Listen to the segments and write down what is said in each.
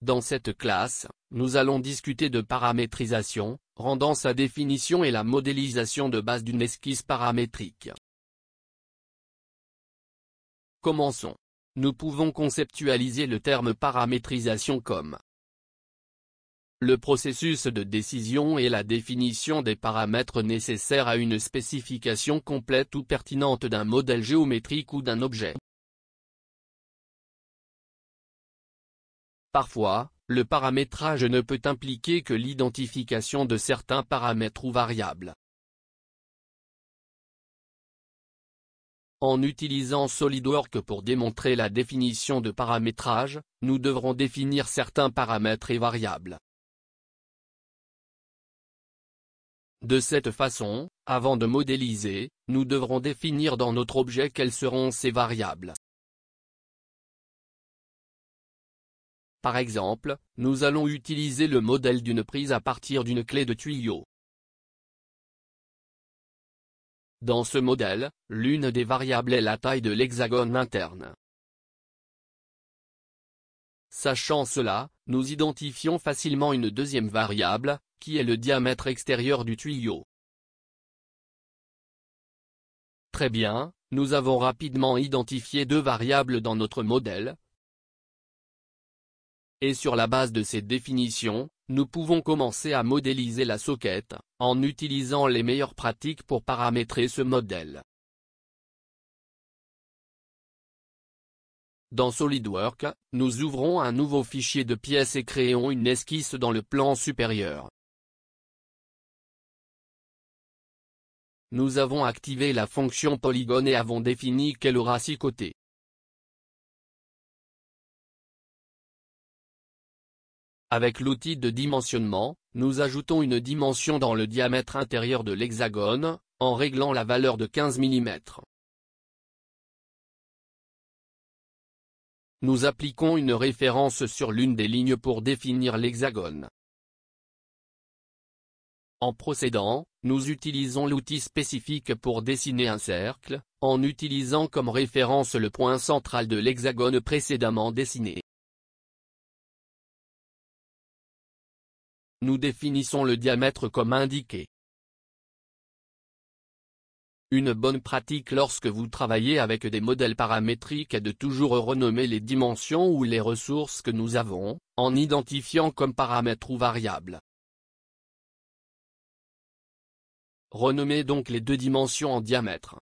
Dans cette classe, nous allons discuter de paramétrisation, rendant sa définition et la modélisation de base d'une esquisse paramétrique. Commençons. Nous pouvons conceptualiser le terme paramétrisation comme le processus de décision et la définition des paramètres nécessaires à une spécification complète ou pertinente d'un modèle géométrique ou d'un objet. Parfois, le paramétrage ne peut impliquer que l'identification de certains paramètres ou variables. En utilisant SolidWorks pour démontrer la définition de paramétrage, nous devrons définir certains paramètres et variables. De cette façon, avant de modéliser, nous devrons définir dans notre objet quelles seront ces variables. Par exemple, nous allons utiliser le modèle d'une prise à partir d'une clé de tuyau. Dans ce modèle, l'une des variables est la taille de l'hexagone interne. Sachant cela, nous identifions facilement une deuxième variable, qui est le diamètre extérieur du tuyau. Très bien, nous avons rapidement identifié deux variables dans notre modèle. Et sur la base de ces définitions, nous pouvons commencer à modéliser la socket, en utilisant les meilleures pratiques pour paramétrer ce modèle. Dans SolidWorks, nous ouvrons un nouveau fichier de pièces et créons une esquisse dans le plan supérieur. Nous avons activé la fonction polygone et avons défini qu'elle aura 6 côtés. Avec l'outil de dimensionnement, nous ajoutons une dimension dans le diamètre intérieur de l'hexagone, en réglant la valeur de 15 mm. Nous appliquons une référence sur l'une des lignes pour définir l'hexagone. En procédant, nous utilisons l'outil spécifique pour dessiner un cercle, en utilisant comme référence le point central de l'hexagone précédemment dessiné. Nous définissons le diamètre comme indiqué. Une bonne pratique lorsque vous travaillez avec des modèles paramétriques est de toujours renommer les dimensions ou les ressources que nous avons, en identifiant comme paramètres ou variables. Renommez donc les deux dimensions en diamètre.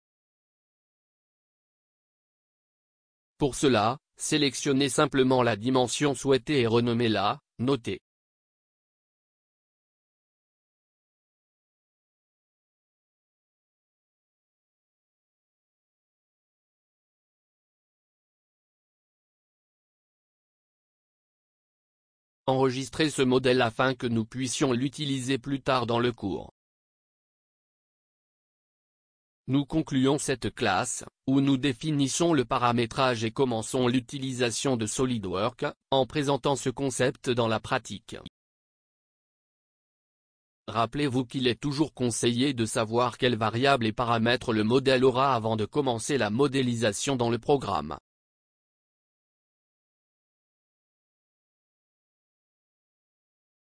Pour cela, sélectionnez simplement la dimension souhaitée et renommez-la, notez. Enregistrez ce modèle afin que nous puissions l'utiliser plus tard dans le cours. Nous concluons cette classe, où nous définissons le paramétrage et commençons l'utilisation de SolidWorks, en présentant ce concept dans la pratique. Rappelez-vous qu'il est toujours conseillé de savoir quelles variables et paramètres le modèle aura avant de commencer la modélisation dans le programme.